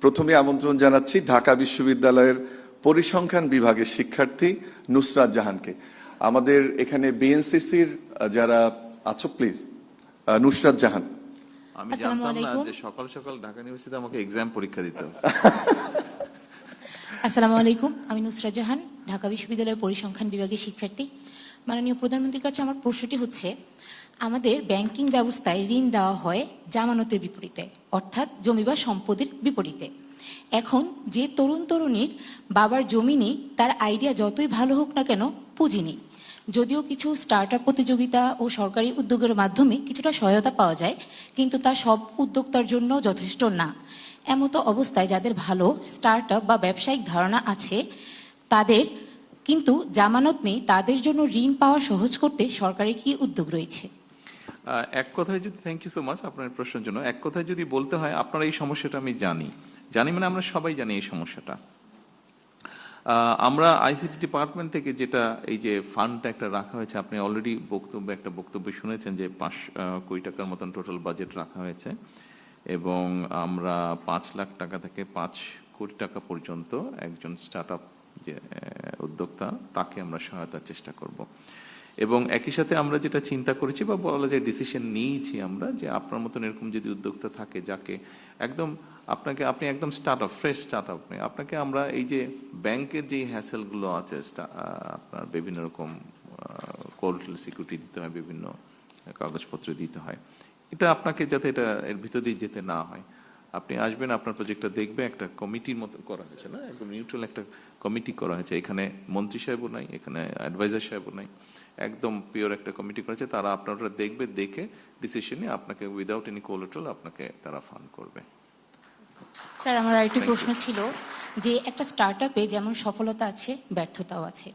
প্রথমে আমন্ত্রণ জানাচ্ছি ঢাকা বিশ্ববিদ্যালয়ের পরিসংখ্যান বিভাগের শিক্ষার্থী নুসরাত জাহানকে। আমাদের এখানে বিএনসিসির যারা আছো প্লিজ, নুসরাত জাহান। আমি জানতাম না যে সকাল সকাল ঢাকা ইউনিভার্সিটিতে আমাকে এক্সাম পরীক্ষা দিতে হবে। আসসালামু আলাইকুম, আমি নুসরাত জাহান, ঢাকা বিশ্ববিদ্যালয়ের পরিসংখ্যান বিভাগের শিক্ষার্থী। মাননীয় প্রধানমন্ত্রীর কাছে আমার প্রশ্নটি হচ্ছে, আমাদের ব্যাংকিং ব্যবস্থায় ঋণ দেওয়া হয় জামানতের বিপরীতে, অর্থাৎ জমি বা সম্পদের বিপরীতে। এখন যে তরুণ তরুণীর বাবার জমি নেই, তার আইডিয়া যতই ভালো হোক না কেন, পুঁজি নেই। যদিও কিছু স্টার্ট আপ প্রতিযোগিতা ও সরকারি উদ্যোগের মাধ্যমে কিছুটা সহায়তা পাওয়া যায়, কিন্তু তা সব উদ্যোক্তার জন্য যথেষ্ট না। এমতো অবস্থায় যাদের ভালো স্টার্ট আপ বা ব্যবসায়িক ধারণা আছে, তাদের কিন্তু জামানত নেই, তাদের জন্য ঋণ পাওয়া সহজ করতে সরকারের কি উদ্যোগ রয়েছে? এক কথায় যদি, থ্যাংক ইউ সো মাচ আপনার প্রশ্নের জন্য। এক কথায় যদি বলতে হয়, আপনার এই সমস্যাটা আমি জানি মানে আমরা সবাই জানি এই সমস্যাটা। আমরা আইসিটি ডিপার্টমেন্ট থেকে যেটা এই যে ফান্ডটা একটা রাখা হয়েছে, আপনি অলরেডি একটা বক্তব্য শুনেছেন যে 5 কোটি টাকার মতন টোটাল বাজেট রাখা হয়েছে, এবং আমরা 5 লাখ টাকা থেকে 5 কোটি টাকা পর্যন্ত একজন স্টার্ট আপ যে উদ্যোক্তা, তাকে আমরা সহায়তার চেষ্টা করব। এবং একই সাথে আমরা যেটা চিন্তা করেছি বা বলা যায় ডিসিশন নিয়েছি আমরা, যে আপনার মতন এরকম যদি উদ্যোক্তা থাকে যাকে একদম আপনি একদম ফ্রেশ স্টার্ট আপ, আপনাকে আমরা এই যে ব্যাংকের যে হ্যাসেলগুলো আছে, আপনার বিভিন্ন রকম কোলাটেরাল সিকিউরিটি দিতে হয়, বিভিন্ন কাগজপত্র দিতে হয়, এটা আপনাকে যাতে এর ভিতর দিয়ে যেতে না হয়, আপনি আসবেন, আপনার প্রজেক্টটা দেখবে, একটা কমিটির মতো করা হয়েছে না, একদম নিউট্রাল একটা কমিটি করা হয়েছে। এখানে মন্ত্রী সাহেবও নাই, এখানে অ্যাডভাইজার সাহেবও নাই, একদম পিওর একটা কমিটি করেছে। তারা আপনারা দেখবে, দেখে ডিসিশনে আপনাকে উইদাউট এনি কোলাটেরাল আপনাকে তারা ফান্ড করবে। স্যার, আমার আরেকটি প্রশ্ন ছিল যে একটা স্টার্ট আপে যেমন সফলতা আছে, ব্যর্থতাও আছে।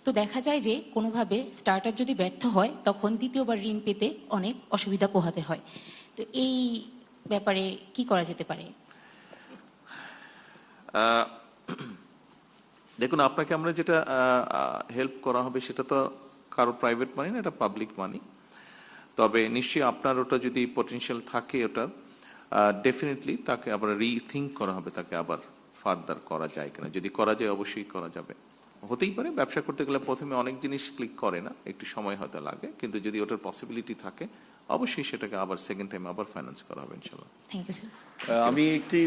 তো দেখা যায় যে কোনোভাবে স্টার্ট আপ যদি ব্যর্থ হয়, তখন দ্বিতীয়বার ঋণ পেতে অনেক অসুবিধা পোহাতে হয়। তো এই ব্যাপারে কি করা যেতে পারে? দেখুন, আপনাকে আমরা যেটা হেল্প করা হবে সেটা তো কারো প্রাইভেট মানি না, এটা পাবলিক মানি। তবে নিশ্চয়ই আপনার ওটা যদি পটেনশিয়াল থাকে, ওটা ডেফিনেটলি তাকে আবার রিথিঙ্ক করা হবে, তাকে আবার ফার্দার করা যায় কিনা। যদি করা যায়, অবশ্যই করা যাবে। হতেই পারে ব্যবসা করতে গেলে প্রথমে অনেক জিনিস ক্লিক করে না, একটু সময় হয়তো লাগে, কিন্তু যদি ওটার পসিবিলিটি থাকে, অবশ্যই সেটাকে আবার সেকেন্ড টাইম আবার ফাইন্যান্স করা হবে ইনশাআল্লাহ। Thank you sir. আমি একটি